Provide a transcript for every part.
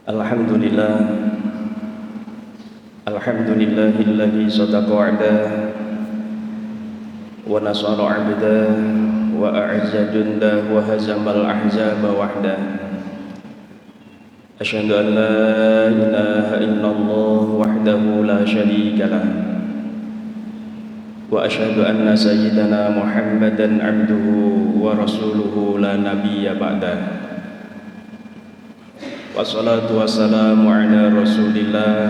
Alhamdulillah, alhamdulillahilladzi sadaqa wa'dah wa nasara 'abdah wa a'azza jundah wa hazamal ahzaba wahdah. Asyhadu an la ilaha illallah wahdahu la syarika lah wa asyhadu anna sayyidana Muhammadan 'abduhu wa rasuluhu la nabiyya ba'dah. Wassalatu wassalamu ala rasulillah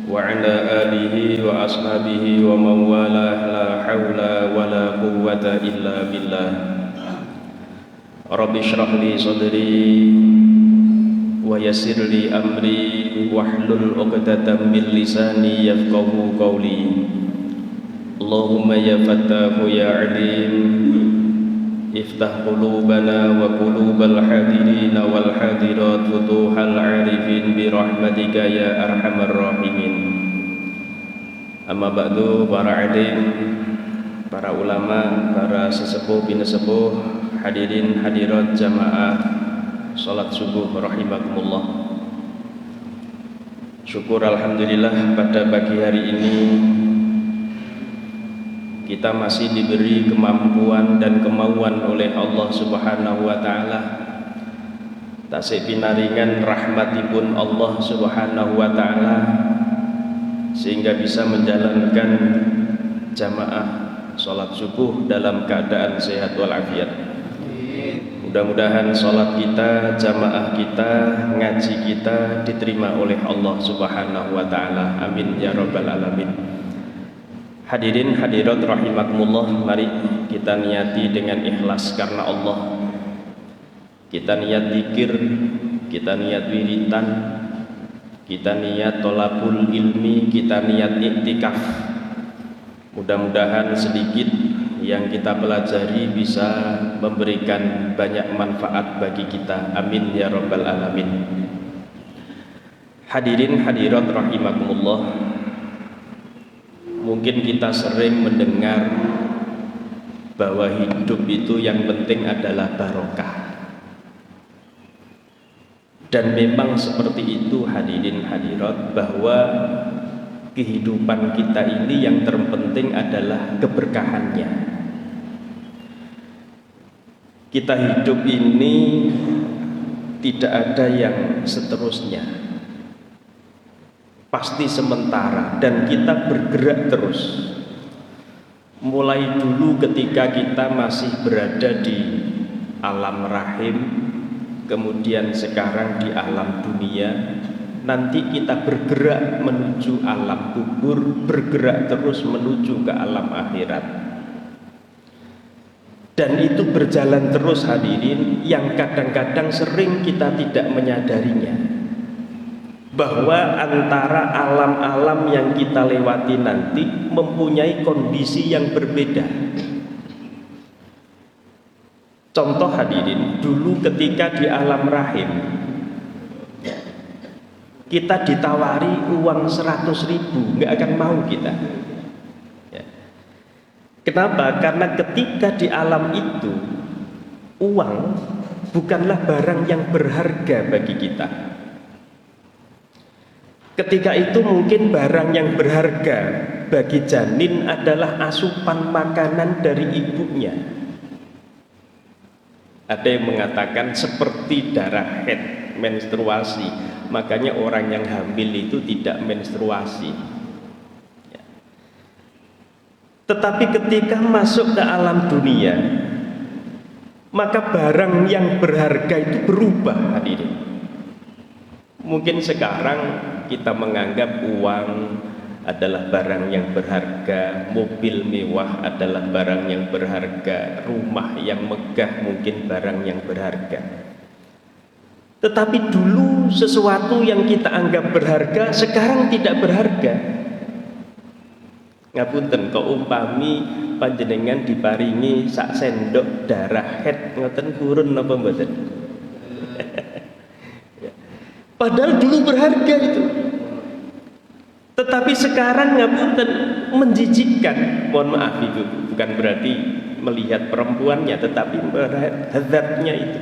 wa ala alihi wa ashabihi wa mawalah, la hawla wa la quwwata illa billah. Rabbi shrah li sadri wa yassir li amri wahlul 'uqdatam min lisani yafqahu qawli. Allahumma ya fattahu ya alim, iftah qulubana wa qulubal hadirina wal hadirat futuhal arifin birahmatika ya arhamar rahimin. Amma ba'du, para alim, para ulama, para sesepuh bin sepuh, hadirin hadirat jamaah salat subuh rahimakumullah. Syukur alhamdulillah pada pagi hari ini kita masih diberi kemampuan dan kemauan oleh Allah Subhanahu wa taala. Tasik pinaringan rahmatipun Allah Subhanahu wa taala sehingga bisa menjalankan jamaah salat subuh dalam keadaan sehat walafiat. Mudah-mudahan salat kita, jamaah kita, ngaji kita diterima oleh Allah Subhanahu wa taala. Amin ya rabbal alamin. Hadirin hadirat rahimakumullah, mari kita niati dengan ikhlas karena Allah. Kita niat zikir, kita niat wiritan, kita niat tolabul ilmi, kita niat iktikaf. Mudah-mudahan sedikit yang kita pelajari bisa memberikan banyak manfaat bagi kita. Amin ya rabbal alamin. Hadirin hadirat rahimakumullah, mungkin kita sering mendengar bahwa hidup itu yang penting adalah barokah. Dan memang seperti itu hadirin hadirat, bahwa kehidupan kita ini yang terpenting adalah keberkahannya. Kita hidup ini tidak ada yang seterusnya, pasti sementara, dan kita bergerak terus. Mulai dulu ketika kita masih berada di alam rahim, kemudian sekarang di alam dunia, nanti kita bergerak menuju alam kubur, bergerak terus menuju ke alam akhirat. Dan itu berjalan terus hadirin, yang kadang-kadang sering kita tidak menyadarinya, bahwa antara alam-alam yang kita lewati nanti mempunyai kondisi yang berbeda. Contoh hadirin, dulu ketika di alam rahim kita ditawari uang 100.000, nggak akan mau kita. Kenapa? Karena ketika di alam itu uang bukanlah barang yang berharga bagi kita. Ketika itu mungkin barang yang berharga bagi janin adalah asupan makanan dari ibunya. Ada yang mengatakan seperti darah haid, menstruasi, makanya orang yang hamil itu tidak menstruasi. Tetapi ketika masuk ke alam dunia, maka barang yang berharga itu berubah hadirin. Mungkin sekarang kita menganggap uang adalah barang yang berharga, mobil mewah adalah barang yang berharga, rumah yang megah mungkin barang yang berharga. Tetapi dulu sesuatu yang kita anggap berharga sekarang tidak berharga. Ngapunten, kok umpami panjenengan diparingi sak sendok darah haid ngoten purun napa mboten? Padahal dulu berharga itu. Tetapi sekarang ngapunten menjijikkan. Mohon maaf, itu bukan berarti melihat perempuannya, tetapi melihat hazardnya itu.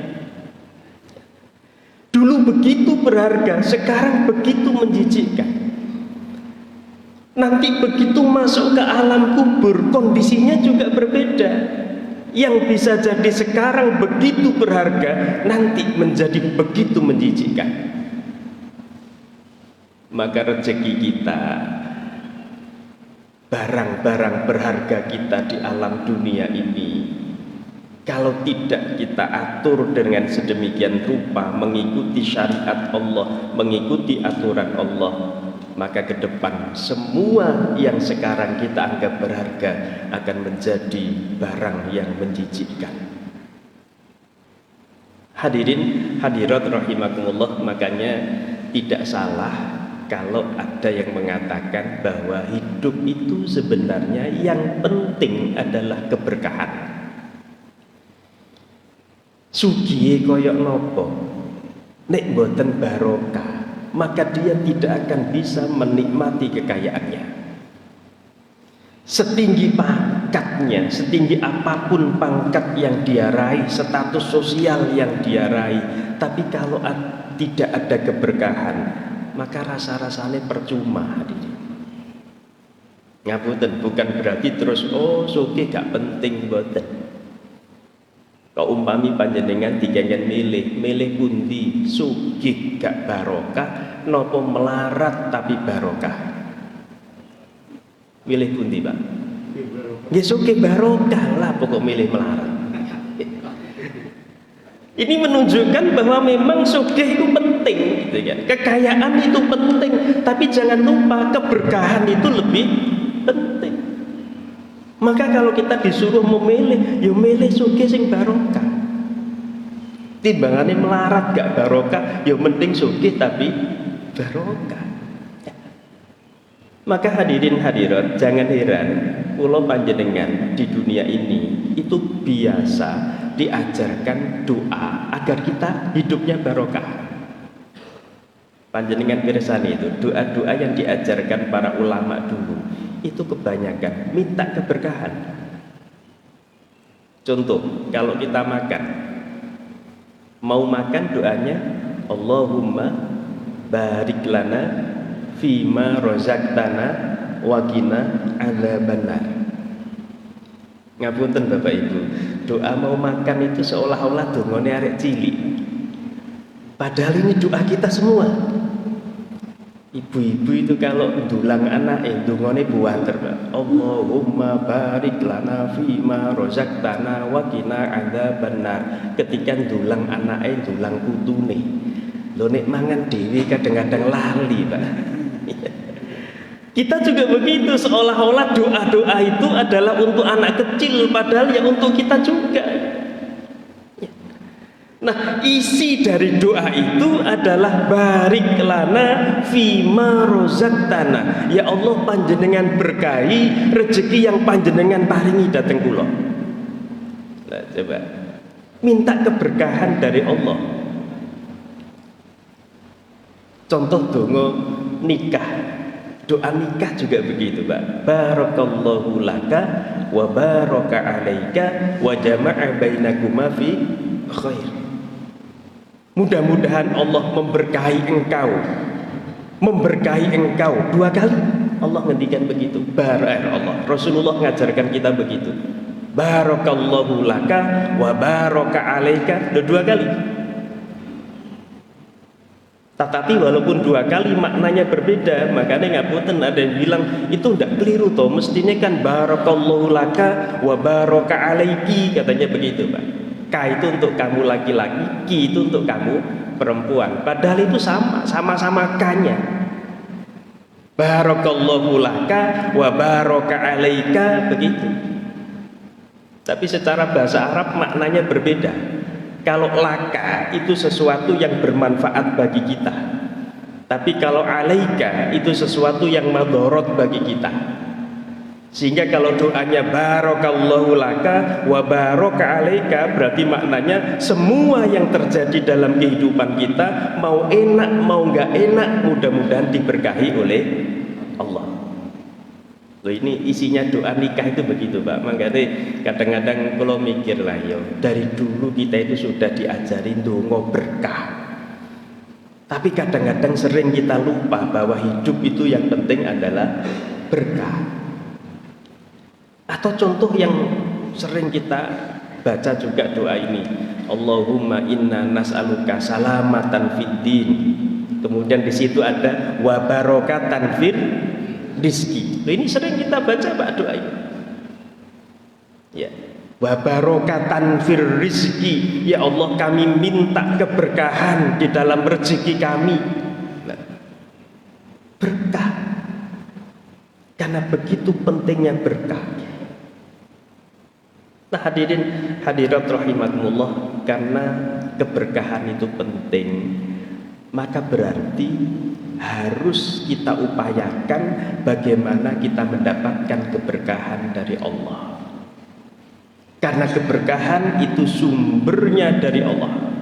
Dulu Dulu begitu berharga, sekarang begitu menjijikkan. Nanti begitu masuk ke alam kubur, kondisinya juga berbeda. Yang bisa jadi sekarang begitu berharga, nanti menjadi begitu menjijikkan. Maka rezeki kita, barang-barang berharga kita di alam dunia ini, kalau tidak kita atur dengan sedemikian rupa, mengikuti syariat Allah, mengikuti aturan Allah, maka ke depan semua yang sekarang kita anggap berharga akan menjadi barang yang menjijikkan. Hadirin hadirat rahimakumullah, makanya tidak salah kalau ada yang mengatakan bahwa hidup itu sebenarnya yang penting adalah keberkahan. Sugih koyok nopo, nek boten barokah, maka dia tidak akan bisa menikmati kekayaannya. Setinggi pangkatnya, setinggi apapun pangkat yang dia raih, status sosial yang dia raih, tapi kalau tidak ada keberkahan, maka rasa-rasanya percuma. Ngapunten, bukan berarti terus sugih gak penting, boten. Kau umpami panjenengan digangen milih pundi, sugih gak barokah, nopo melarat tapi barokah. Milih pundi, Pak? Nggih sugih barokah lah, pokok milih melarat. Ini menunjukkan bahwa memang sugih itu penting, gitu kan? Kekayaan itu penting, tapi jangan lupa keberkahan itu lebih penting. Maka kalau kita disuruh memilih, ya milih sugih sing barokah. Timbangannya melarat gak barokah, ya mending sugih tapi barokah. Maka hadirin hadirat, jangan heran kula panjenengan di dunia ini itu biasa diajarkan doa agar kita hidupnya barokah. Panjenengan pirsani itu doa-doa yang diajarkan para ulama dulu itu kebanyakan minta keberkahan. Contoh, kalau kita makan, mau makan doanya Allahumma barik lana fima rozaqtana wa qina adzabannar. Ngapunten Bapak Ibu, doa mau makan itu seolah-olah dongane arek cilik. Padahal ini doa kita semua. Ibu-ibu itu kalau dulang anak dungane buanter, Pak. Allahumma barik lana fima rozaqtana wa qina adzabannar. Ketika dulang anake dulang putune. Lho nek mangan dhewe kadang-kadang lali, Pak. Kita juga begitu, seolah-olah doa-doa itu adalah untuk anak kecil, padahal ya untuk kita juga. Nah, isi dari doa itu adalah barik lana fima rozaqtana. Ya Allah, panjenengan berkahi rezeki yang panjenengan paringi dateng kula. Nah, coba minta keberkahan dari Allah. Contoh donga nikah. Doa nikah juga begitu, Pak. Barakallahu laka wa baraka alaika wa jama'a bainakuma fi khair. Mudah-mudahan Allah memberkahi engkau. Memberkahi engkau. 2 kali Allah ngendikan begitu. Allah, Rasulullah ngajarkan kita begitu. Barakallahu laka wa baraka alaika. 2 kali. Tetapi walaupun 2 kali maknanya berbeda, makanya ngapunten ada yang bilang itu tidak keliru toh, mestinya kan barakallahu laka wa baraka alaiki, katanya begitu, Pak. Ka itu untuk kamu laki-laki, ki itu untuk kamu perempuan. Padahal itu sama-sama kanya. Barakallahu laka wa baraka alaika, begitu. Tapi secara bahasa Arab maknanya berbeda. Kalau laka itu sesuatu yang bermanfaat bagi kita, tapi kalau alaika itu sesuatu yang madorot bagi kita. Sehingga kalau doanya barakallahu laka wa baraka alaika, berarti maknanya semua yang terjadi dalam kehidupan kita, mau enak mau nggak enak, mudah-mudahan diberkahi oleh Allah. Loh, ini isinya doa nikah itu begitu, Pak. Makanya kadang-kadang kalau mikir lah, yo dari dulu kita itu sudah diajarin dongo berkah. Tapi kadang-kadang sering kita lupa bahwa hidup itu yang penting adalah berkah. Atau contoh yang sering kita baca juga doa ini, Allahumma inna nas'aluka salamatan fid din. Kemudian di situ ada wa barakatan fir rizki. Ini sering kita baca Pak doa ini. Ya. Wa barakatan fir rizki. Ya Allah, kami minta keberkahan di dalam rezeki kami. Nah, berkah. Karena begitu pentingnya berkah. Nah, hadirin hadirat rahimakumullah, karena keberkahan itu penting, maka berarti harus kita upayakan bagaimana kita mendapatkan keberkahan dari Allah. Karena keberkahan itu sumbernya dari Allah.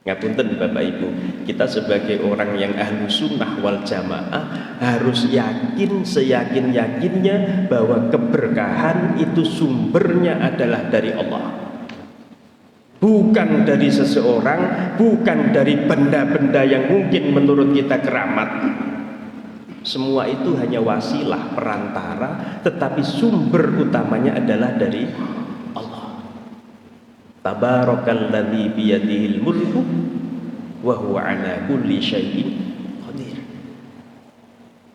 Ngapunten Bapak Ibu, kita sebagai orang yang ahlu sunnah wal jamaah harus yakin seyakin-yakinnya bahwa keberkahan itu sumbernya adalah dari Allah. Bukan dari seseorang, bukan dari benda-benda yang mungkin menurut kita keramat. Semua itu hanya wasilah, perantara, tetapi sumber utamanya adalah dari Allah. Tabarakalladzi biyadihil mulku wa huwa ala kulli syai'in qadir.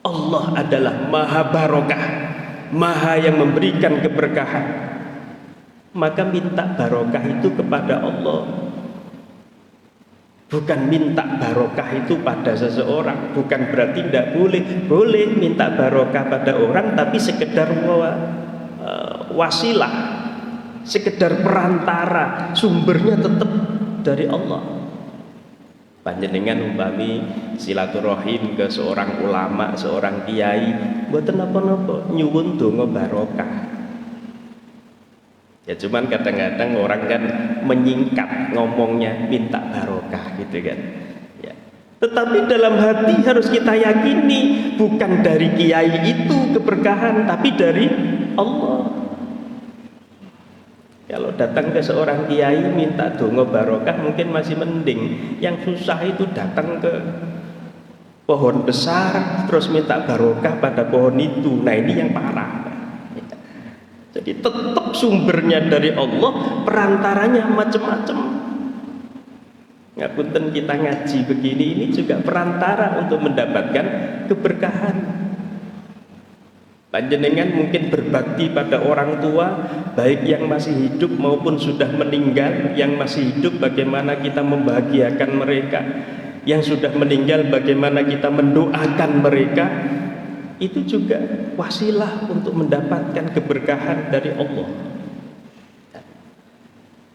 Allah adalah maha barokah, maha yang memberikan keberkahan. Maka minta barokah itu kepada Allah. Bukan minta barokah itu pada seseorang. Bukan berarti tidak boleh. Boleh minta barokah pada orang, tapi sekedar wasilah, sekedar perantara. Sumbernya tetap dari Allah. Panjenengan umpami silaturahim ke seorang ulama, seorang kiai, mboten napa-napa, nyuwun donga barokah. Ya cuman kadang-kadang orang kan menyingkat ngomongnya, minta barokah gitu kan ya. Tetapi dalam hati harus kita yakini bukan dari kiai itu keberkahan, tapi dari Allah. Kalau datang ke seorang kiai minta donga barokah mungkin masih mending. Yang susah itu datang ke pohon besar terus minta barokah pada pohon itu. Nah ini yang parah. Jadi tetap sumbernya dari Allah, perantaranya macam-macam. Ngapunten kita ngaji begini ini juga perantara untuk mendapatkan keberkahan. Panjenengan mungkin berbakti pada orang tua, baik yang masih hidup maupun sudah meninggal. Yang masih hidup bagaimana kita membahagiakan mereka, yang sudah meninggal bagaimana kita mendoakan mereka. Itu juga wasilah untuk mendapatkan keberkahan dari Allah.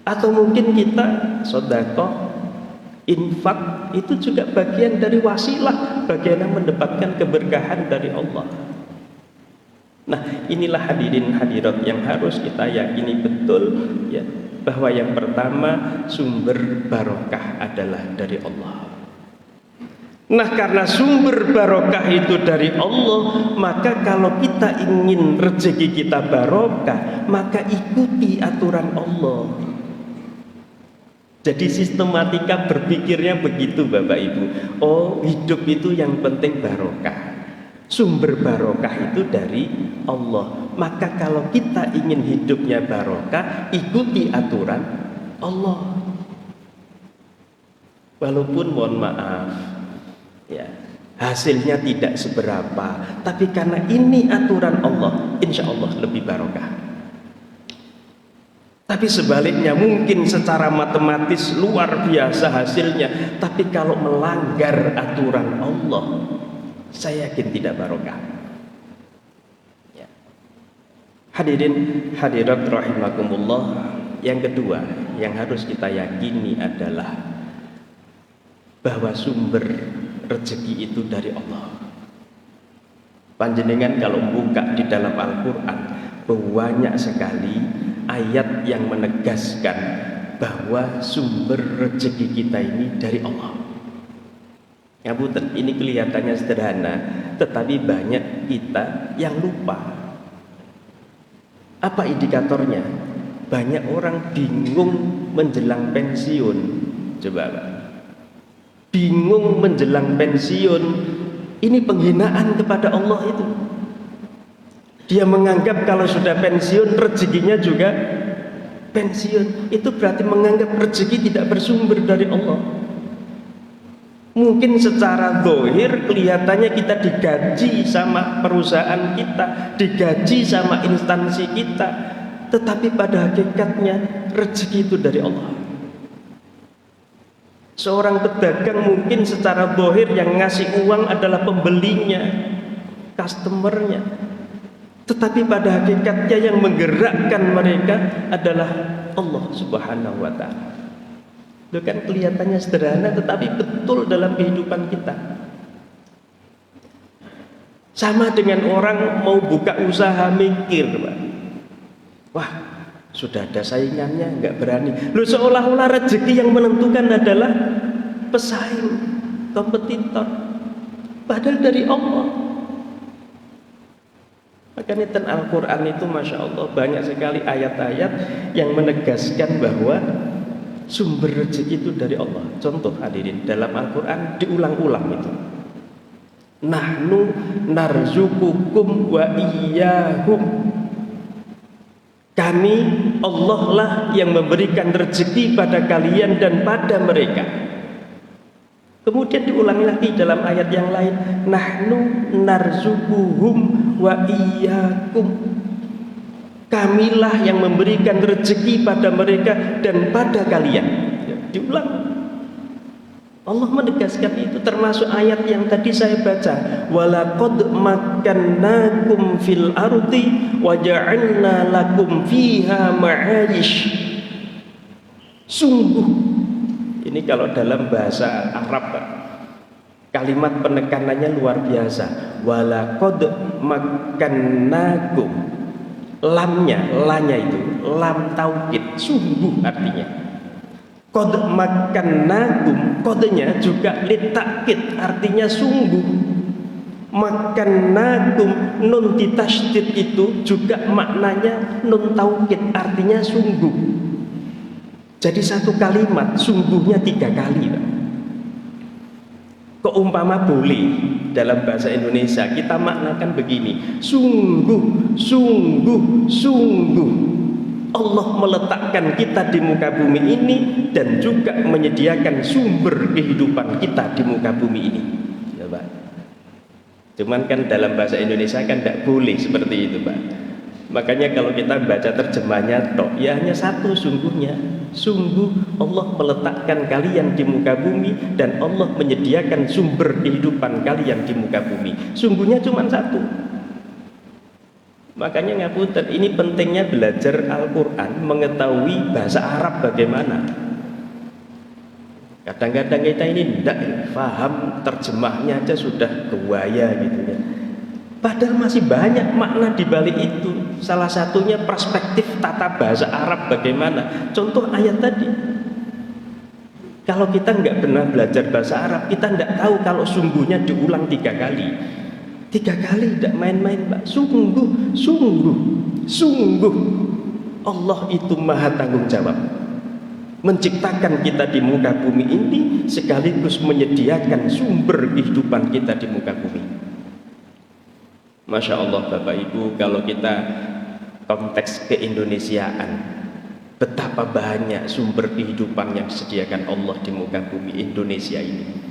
Atau mungkin kita sedekah, infak, itu juga bagian dari wasilah bagaimana mendapatkan keberkahan dari Allah. Nah, inilah hadirin hadirat yang harus kita yakini betul ya, bahwa yang pertama sumber barokah adalah dari Allah. Nah, karena sumber barokah itu dari Allah, maka kalau kita ingin rezeki kita barokah, maka ikuti aturan Allah. Jadi sistematika berpikirnya begitu Bapak Ibu. Oh, hidup itu yang penting barokah. Sumber barokah itu dari Allah. Maka kalau kita ingin hidupnya barokah, ikuti aturan Allah. Walaupun mohon maaf ya, hasilnya tidak seberapa, tapi karena ini aturan Allah, insya Allah lebih barokah. Tapi sebaliknya mungkin secara matematis luar biasa hasilnya, tapi kalau melanggar aturan Allah, saya yakin tidak barokah ya. Hadirin hadirat rahimakumullah, yang kedua yang harus kita yakini adalah bahwa sumber rezeki itu dari Allah. Panjenengan kalau buka di dalam Al-Quran, banyak sekali ayat yang menegaskan bahwa sumber rezeki kita ini dari Allah. Ya Butet, ini kelihatannya sederhana, tetapi banyak kita yang lupa. Apa indikatornya? Banyak orang bingung menjelang pensiun. Coba Pak, bingung menjelang pensiun. Ini penghinaan kepada Allah itu. Dia menganggap kalau sudah pensiun rezekinya juga pensiun. Itu berarti menganggap rezeki tidak bersumber dari Allah. Mungkin secara zahir kelihatannya kita digaji sama perusahaan kita, digaji sama instansi kita, tetapi pada hakikatnya rezeki itu dari Allah. Seorang pedagang mungkin secara zahir yang ngasih uang adalah pembelinya, customernya, tetapi pada hakikatnya yang menggerakkan mereka adalah Allah Subhanahu wa ta'ala. Itu kan kelihatannya sederhana tetapi betul dalam kehidupan kita. Sama dengan orang mau buka usaha mikir, Pak. Wah, sudah ada saingannya, nggak berani. Lu seolah-olah rezeki yang menentukan adalah pesaing, kompetitor. Padahal dari Allah. Makanya dan Al-Quran itu Masya Allah banyak sekali ayat-ayat yang menegaskan bahwa sumber rezeki itu dari Allah. Contoh hadirin, dalam Al-Quran diulang-ulang itu. Nahnu narzukukum wa iyyahum. Kami, Allah lah yang memberikan rezeki pada kalian dan pada mereka. Kemudian diulangi lagi dalam ayat yang lain, nahnu narzukuhum wa iyyakum. Kamilah yang memberikan rezeki pada mereka dan pada kalian. Ya, diulang. Allah menegaskan itu, termasuk ayat yang tadi saya baca, walaqad makkannakum fil ardi wa ja'alna lakum fiha ma'ayish. Sungguh, ini kalau dalam bahasa Arab kalimat penekanannya luar biasa. Walaqad makkannakum, lamnya, lanya itu lam taukid, sungguh artinya. Qad makkannakum, kodenya juga litakid, artinya sungguh. Makkannakum, nun ditasydid itu juga maknanya nun taukid, artinya sungguh. Jadi satu kalimat sungguhnya 3 kali. Keumpama boleh dalam bahasa Indonesia kita maknakan begini, sungguh, sungguh, sungguh Allah meletakkan kita di muka bumi ini dan juga menyediakan sumber kehidupan kita di muka bumi ini. Ya, Pak. Cuman kan dalam bahasa Indonesia kan tidak boleh seperti itu, Pak. Makanya kalau kita baca terjemahnya tok, ya hanya satu sungguhnya. Sungguh Allah meletakkan kalian di muka bumi dan Allah menyediakan sumber kehidupan kalian di muka bumi. Sungguhnya cuma satu. Makanya ngapunten, ini pentingnya belajar Al-Quran, mengetahui bahasa Arab bagaimana. Kadang-kadang kita ini tidak paham terjemahnya aja sudah kewaya gitu ya. Padahal masih banyak makna di balik itu. Salah satunya perspektif tata bahasa Arab bagaimana. Contoh ayat tadi. Kalau kita nggak pernah belajar bahasa Arab, kita nggak tahu kalau sungguhnya diulang 3 kali. 3 kali, tidak main-main, Pak. Sungguh, sungguh, sungguh Allah itu maha tanggung jawab, menciptakan kita di muka bumi ini sekaligus menyediakan sumber kehidupan kita di muka bumi. Masya Allah Bapak Ibu, kalau kita konteks keindonesiaan, betapa banyak sumber kehidupan yang disediakan Allah di muka bumi Indonesia ini.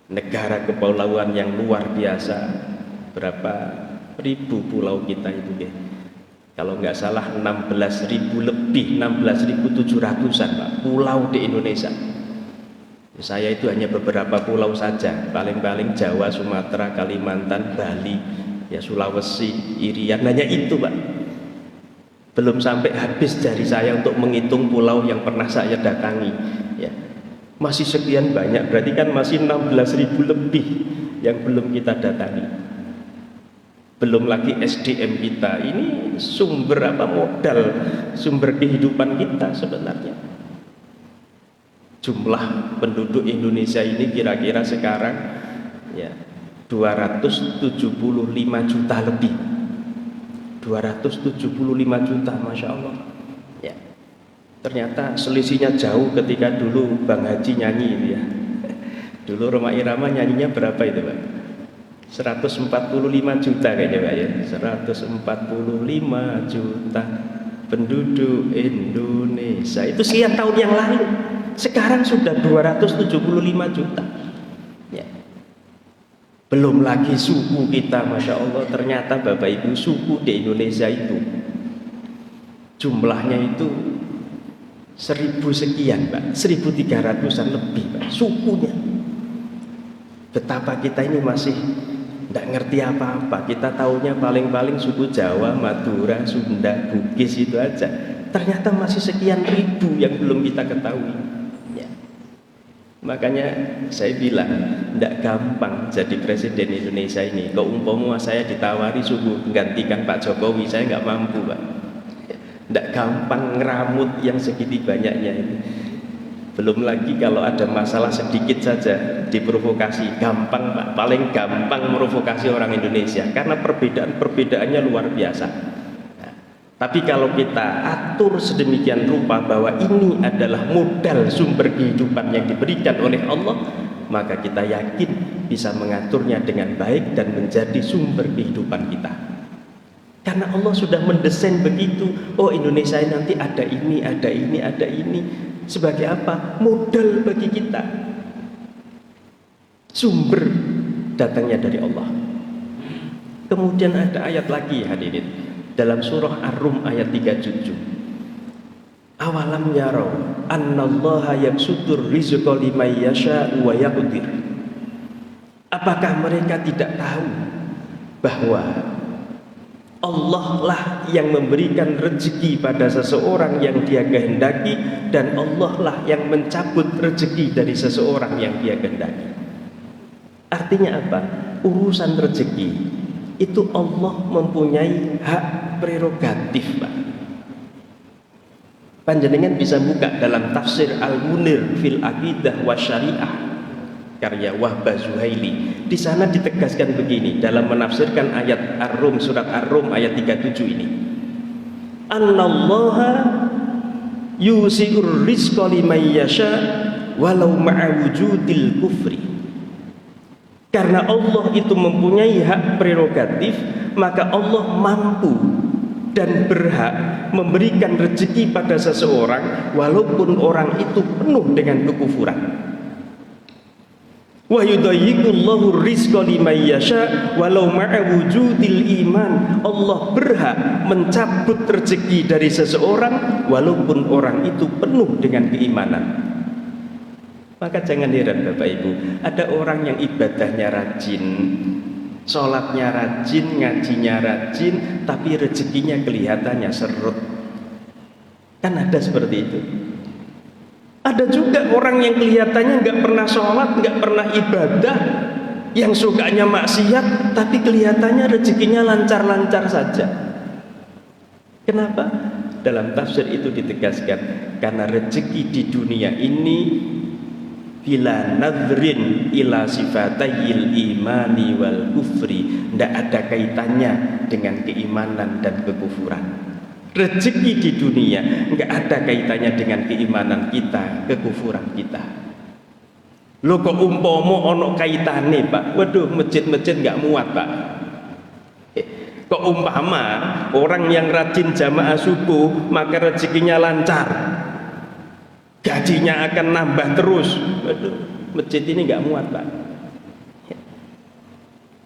Negara kepulauan yang luar biasa, berapa ribu pulau kita itu ya. Kalau nggak salah 16.000 lebih, 16.700-an Pak, pulau di Indonesia. Saya itu hanya beberapa pulau saja, paling-paling Jawa, Sumatera, Kalimantan, Bali, ya Sulawesi, Irian, hanya itu Pak. Belum sampai habis jari saya untuk menghitung pulau yang pernah saya datangi ya. Masih sekian banyak, berarti kan masih 16.000 lebih yang belum kita datangi. Belum lagi SDM kita, ini sumber modal, sumber kehidupan kita sebenarnya. Jumlah penduduk Indonesia ini kira-kira sekarang ya 275 juta lebih. 275 juta, Masya Allah ya. Ternyata selisihnya jauh ketika dulu Bang Haji nyanyi itu ya. Dulu Rhoma Irama nyanyinya berapa itu Pak? 145 juta kayaknya Pak ya. 145 juta penduduk Indonesia. Itu sekian tahun yang lalu. Sekarang sudah 275 juta. Ya. Belum lagi suku kita, Masya Allah. Ternyata Bapak Ibu, suku di Indonesia itu jumlahnya itu 1000 sekian Pak, 1300-an lebih Pak, sukunya. Betapa kita ini masih tidak ngerti apa-apa. Kita taunya paling-paling suku Jawa, Madura, Sunda, Bugis itu aja. Ternyata masih sekian ribu yang belum kita ketahui ya. Makanya saya bilang tidak gampang jadi presiden Indonesia ini. Kalau umpama saya ditawari suku menggantikan Pak Jokowi, saya nggak mampu Pak. Tidak gampang ngeramut yang segitu banyaknya ini. Belum lagi kalau ada masalah sedikit saja diprovokasi, gampang Pak, paling gampang merovokasi orang Indonesia karena perbedaan-perbedaannya luar biasa. Nah, tapi kalau kita atur sedemikian rupa bahwa ini adalah modal sumber kehidupan yang diberikan oleh Allah, maka kita yakin bisa mengaturnya dengan baik dan menjadi sumber kehidupan kita. Karena Allah sudah mendesain begitu. Oh, Indonesia nanti ada ini, ada ini, ada ini. Sebagai apa? Modal bagi kita. Sumber datangnya dari Allah. Kemudian ada ayat lagi hadirin dalam surah Ar-Rum ayat 37. Awalam yarau annallaha yabsutur rizqa liman yasha'u wa yaqdir. Apakah mereka tidak tahu bahwa Allah lah yang memberikan rezeki pada seseorang yang dia kehendaki, dan Allah lah yang mencabut rezeki dari seseorang yang dia kehendaki. Artinya apa? Urusan rezeki itu Allah mempunyai hak prerogatif Pak. Panjenengan bisa buka dalam tafsir Al-Munir fil Aqidah wa Syariah karya Wahbah Zuhaili. Di sana ditegaskan begini dalam menafsirkan ayat Ar-Rum, surat Ar-Rum ayat 37 ini. Annallaha yusi'ur rizqa liman yasha walau ma'a wujudil kufri. Karena Allah itu mempunyai hak prerogatif, maka Allah mampu dan berhak memberikan rezeki pada seseorang walaupun orang itu penuh dengan kekufuran. Wa yudayyiqullahu rizqa liman yasha walau ma'a wujudil iman. Allah berhak mencabut rezeki dari seseorang walaupun orang itu penuh dengan keimanan. Maka jangan heran Bapak Ibu, ada orang yang ibadahnya rajin, sholatnya rajin, ngajinya rajin, tapi rezekinya kelihatannya serut. Kan ada seperti itu. Ada juga orang yang kelihatannya nggak pernah sholat, nggak pernah ibadah, yang sukanya maksiat, tapi kelihatannya rezekinya lancar-lancar saja. Kenapa? Dalam tafsir itu ditegaskan, karena rezeki di dunia ini bila nadhrin ila sifatayil imani wal kufri, tidak ada kaitannya dengan keimanan dan kekufuran. Rezeki di dunia nggak ada kaitannya dengan keimanan kita, kekufuran kita. Lo kok umpomo ono kaitane Pak? Waduh, masjid-masjid nggak muat Pak. Kok umpama orang yang rajin jamaah subuh maka rezekinya lancar, gajinya akan nambah terus. Waduh, masjid ini nggak muat Pak.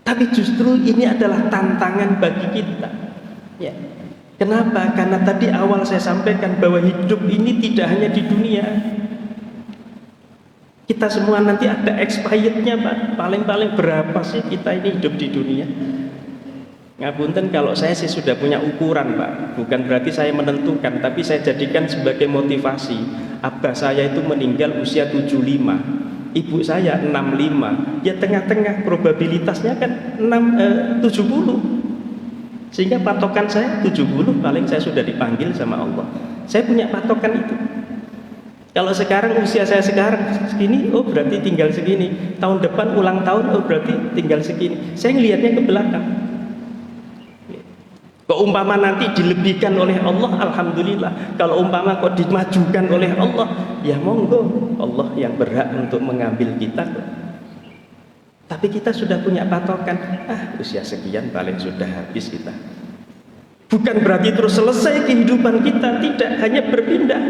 Tapi justru ini adalah tantangan bagi kita. Ya. Kenapa? Karena tadi awal saya sampaikan bahwa hidup ini tidak hanya di dunia. Kita semua nanti ada expirednya Pak. Paling-paling berapa sih kita ini hidup di dunia? Ngapunten kalau saya sih sudah punya ukuran Pak. Bukan berarti saya menentukan, tapi saya jadikan sebagai motivasi. Abah saya itu meninggal usia 75, ibu saya 65. Ya tengah-tengah, probabilitasnya kan 70. Sehingga patokan saya 70, paling saya sudah dipanggil sama Allah. Saya punya patokan itu. Kalau sekarang usia saya sekarang segini, oh berarti tinggal segini. Tahun depan ulang tahun, oh berarti tinggal segini. Saya ngelihatnya ke belakang. Kok umpama nanti dilebihkan oleh Allah, alhamdulillah. Kalau umpama kok dimajukan oleh Allah, ya monggo. Allah yang berhak untuk mengambil kita. Tapi kita sudah punya patokan, usia sekian paling sudah habis kita. Bukan berarti terus selesai kehidupan kita, tidak, hanya berpindah.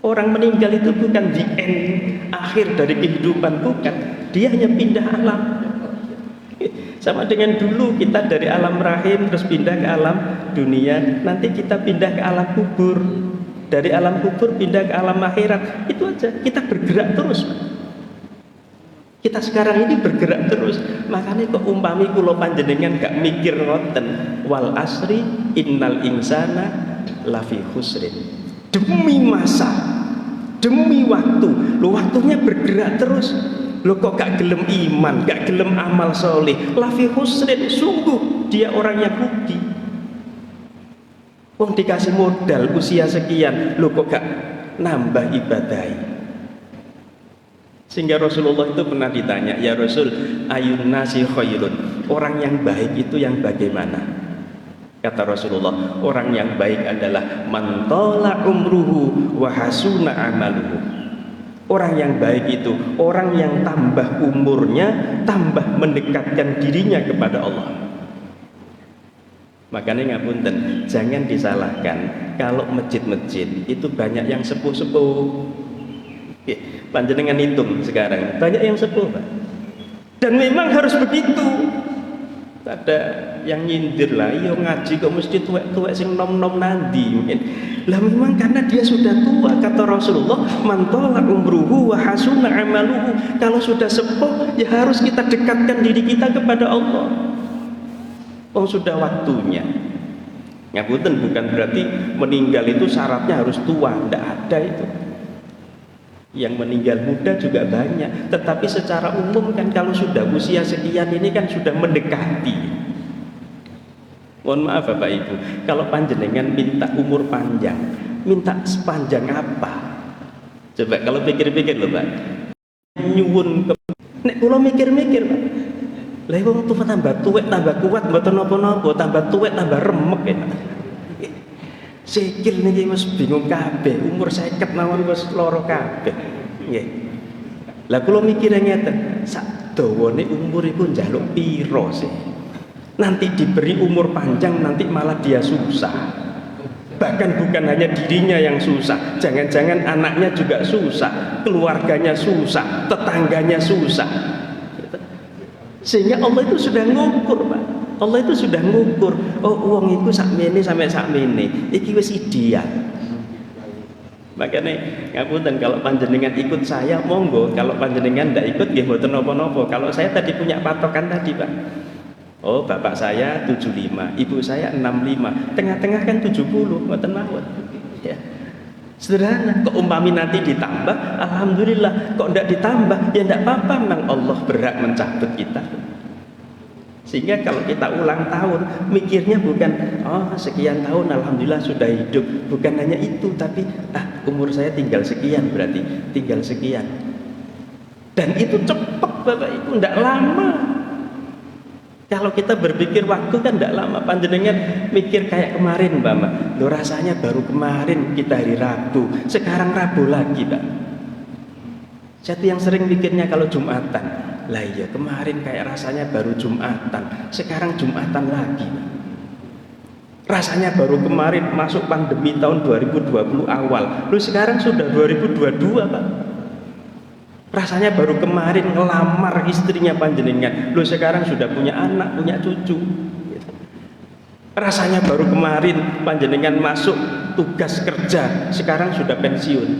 Orang meninggal itu bukan the end, akhir dari kehidupan, bukan. Dia hanya pindah alam. Sama dengan dulu kita dari alam rahim terus pindah ke alam dunia, nanti kita pindah ke alam kubur. Dari alam kubur pindah ke alam akhirat. Itu aja, kita bergerak terus. Kita sekarang ini bergerak terus. Makanya kok umpami kula panjenengan gak mikir ngoten, wal asri innal insana lafi khusrin. Demi masa, demi waktu, lo waktunya bergerak terus. Lo kok gak gelem iman, gak gelem amal soleh, lafi khusrin, sungguh dia orang yang rugi. Wong dikasih modal usia sekian, lo kok gak nambah ibadah. Sehingga Rasulullah itu pernah ditanya, ya Rasul, ayun nasi khairun, orang yang baik itu yang bagaimana? Kata Rasulullah, orang yang baik adalah man tala umruhu wa hasuna amaluhu. Orang yang baik itu orang yang tambah umurnya, tambah mendekatkan dirinya kepada Allah. Makanya ngapunten, jangan disalahkan kalau masjid-masjid itu banyak yang sepuh-sepuh. Panjenengan hitung sekarang, banyak yang sepuh, Pak. Dan memang harus begitu. Ada yang nyindir lah, yo ngaji kok mesti tuwek-tuwek sing nom-nom nandi. Lah memang karena dia sudah tua, kata Rasulullah, man tala umruhu wa hasuna amaluhu. Kalau sudah sepuh, ya harus kita dekatkan diri kita kepada Allah. Oh, sudah waktunya. Ngapunten, bukan berarti meninggal itu syaratnya harus tua, tidak ada itu. Yang meninggal muda juga banyak, tetapi secara umum kan kalau sudah usia sekian ini kan sudah mendekati. Mohon maaf Bapak Ibu, kalau panjenengan minta umur panjang, minta sepanjang apa? Coba kalau pikir-pikir loh Pak. Nyuwun ke nek kula mikir-mikir Pak. Lah wong tuwa tambah tuwek tambah kuat mboten napa-napa, tambah tuwek tambah remek ya. Sikil niki wis bingung kabeh, umur 50 mawon wis lara kabeh. Nggih. Lah kula mikir ngeten, sak dawane umur iku njaluk pira sih? Nanti diberi umur panjang nanti malah dia susah. Bahkan bukan hanya dirinya yang susah, jangan-jangan anaknya juga susah, keluarganya susah, tetangganya susah. Sehingga Allah itu sudah ngukur, Pak. Allah itu sudah ngukur, oh uang itu sakmene sampai sakmene, iki wis ideal. Makanya ngapunten kalau panjenengan ikut saya monggo, kalau panjenengan ndak ikut nggih mboten napa-napa. Kalau saya tadi punya patokan tadi, Pak. Oh, bapak saya 75, ibu saya 65, tengah-tengah kan 70, mboten mawon. Ya. Sederhana, kok umpami nanti ditambah, alhamdulillah. Kok ndak ditambah, ya ndak apa-apa, memang Allah berhak mencabut kita. Sehingga kalau kita ulang tahun, mikirnya bukan sekian tahun alhamdulillah sudah hidup, bukan hanya itu, tapi umur saya tinggal sekian, berarti tinggal sekian. Dan itu cepat Bapak Ibu, tidak lama. Kalau kita berpikir waktu kan tidak lama. Panjenengan mikir kayak kemarin Mbak, loh rasanya baru kemarin kita hari Rabu, sekarang Rabu lagi Pak. Saya yang sering mikirnya kalau Jumatan, lah iya kemarin kayak rasanya baru Jumatan, sekarang Jumatan lagi. Rasanya baru kemarin masuk pandemi tahun 2020 awal, lu sekarang sudah 2022 Pak. Rasanya baru kemarin ngelamar istrinya panjenengan, lu sekarang sudah punya anak, punya cucu. Rasanya baru kemarin panjenengan masuk tugas kerja, sekarang sudah pensiun.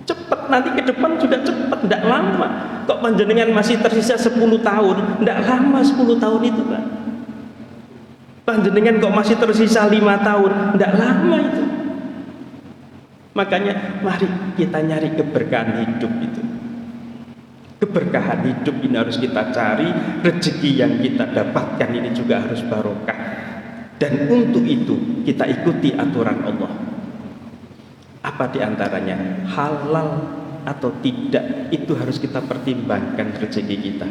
Cepat, nanti ke depan sudah cepat, tidak lama. Kok panjenengan masih tersisa 10 tahun, tidak lama 10 tahun itu Pak. Panjenengan kok masih tersisa 5 tahun, tidak lama itu. Makanya mari kita nyari keberkahan hidup itu. Keberkahan hidup ini harus kita cari, rezeki yang kita dapatkan ini juga harus barokah. Dan untuk itu kita ikuti aturan Allah. Apa diantaranya? Halal atau tidak, itu harus kita pertimbangkan rezeki kita.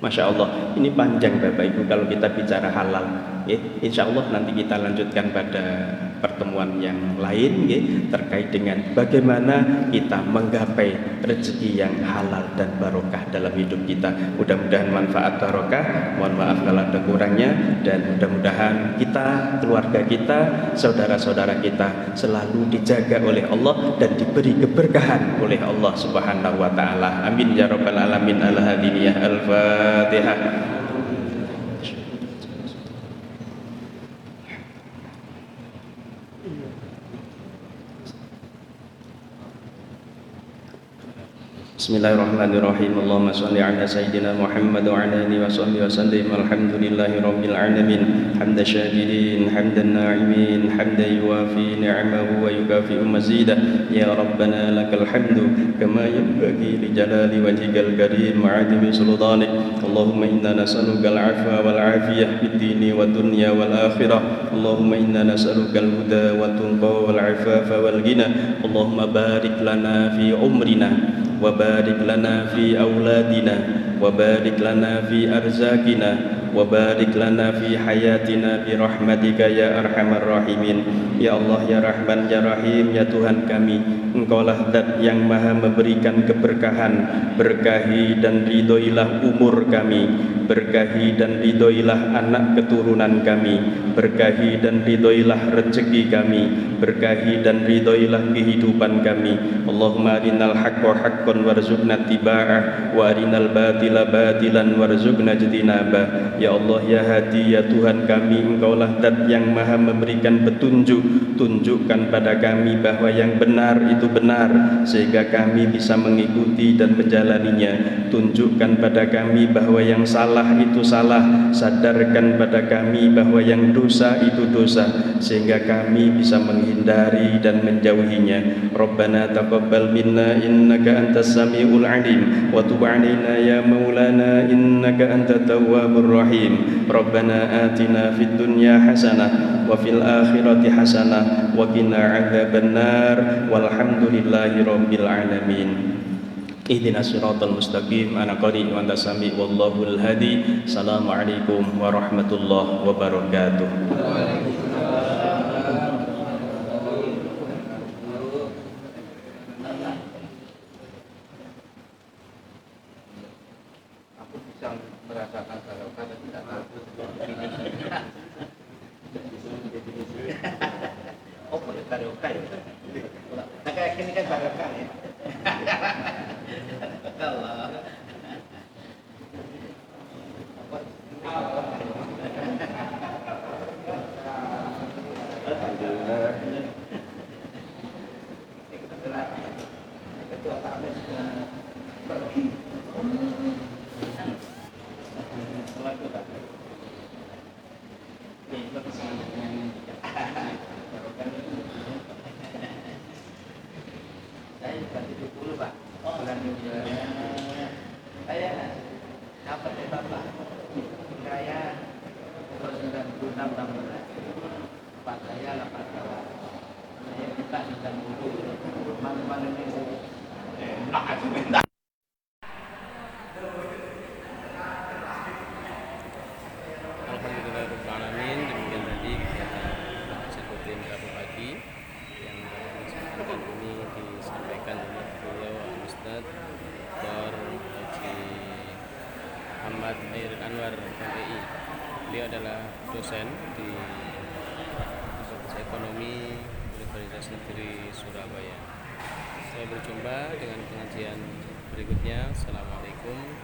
Masya Allah, ini panjang Bapak Ibu kalau kita bicara halal. Insya Allah nanti kita lanjutkan pada pertemuan yang lain nggih, terkait dengan bagaimana kita menggapai rezeki yang halal dan barokah dalam hidup kita. Mudah-mudahan manfaat barokah, mohon maaf kalau ada kurangnya, dan mudah-mudahan kita, keluarga kita, saudara-saudara kita selalu dijaga oleh Allah dan diberi keberkahan oleh Allah Subhanahu wa taala. Amin ya rabbal alamin. Al-hadiniyah al-Fatihah. Bismillahirrahmanirrahim. Allahumma shalli ala sayyidina Muhammad wa ala alihi wa sahbihi wa sallim. Alhamdulillahi rabbil alamin. Hamdan syakirin, hamdan na'imin, hamdan yuwafi ni'amahu wa yukafi'u mazidah. Ya Rabbana lakal hamdu kama yanbaghi li jalali wajhikal karim wa 'azimi sultanik. Allahumma inna nas'aluka al-'afwa wal 'afiyah fid dini wad dunya wal akhirah. Allahumma inna nas'aluka al-huda wat tuqa wal 'afafa wal ghina. Allahumma barik lana fi umrina وبارك لنا في أولادنا وبارك لنا في أرزاقنا وبارك لنا في حياتنا برحمتك ya arhamar rahimin. Ya Allah, ya Rahman, ya Rahim, ya Tuhan kami, Engkaulah Zat yang maha memberikan keberkahan. Berkahi dan ridhoilah umur kami, berkahi dan ridhoilah anak keturunan kami, berkahi dan ridhoilah rezeki kami, berkahi dan ridhoilah kehidupan kami. Allahumma arinal haqqa haqqan warzuqna tiba'ah wa arinal batila batilan warzuqna ijtinabah. Ya Allah, ya Hadi, ya Tuhan kami, Engkaulah Zat yang maha memberikan petunjuk. Tunjukkan pada kami bahwa yang benar itu benar, sehingga kami bisa mengikuti dan menjalaninya. Tunjukkan pada kami bahwa yang salah itu salah, sadarkan pada kami bahwa yang dosa itu dosa, sehingga kami bisa menghindari dan menjauhinya. Rabbana taqabbal minna innaka antas samiul alim wa tub alaina ya maulana innaka antat tawwabur rahim. Rabbana atina fid dunya hasanah wa fil akhirati hasanah wa qina adzabannar walhamdulillahi rabbil alamin. Ihdinas siratal mustaqim ana qari wa anta sami wallahul hadi. Assalamualaikum warahmatullahi wabarakatuh. Aku bisa merasakan barokah dan tidak tahu. Oh, boleh barokah ya? Nah, kayak gini kan barokah ya? Allah. Saya ganti 20 Pak. Bulan saya dapat ya Bapak. Saya 96 tahun. Pak saya 8 tahun. Saya minta 90. Malu-malu ini. Alhamdulillahirrahmanirrahim. Demikian tadi kegiatan eksekutif Rabu pagi yang pada kesempatan ini disampaikan oleh beliau Al-Ustaz Dr. Haji Muhammad Khairil Anwar MPI. Beliau adalah dosen di Fakultas Ekonomi Universitas Negeri Surabaya. Saya berjumpa dengan pengajian berikutnya. Assalamualaikum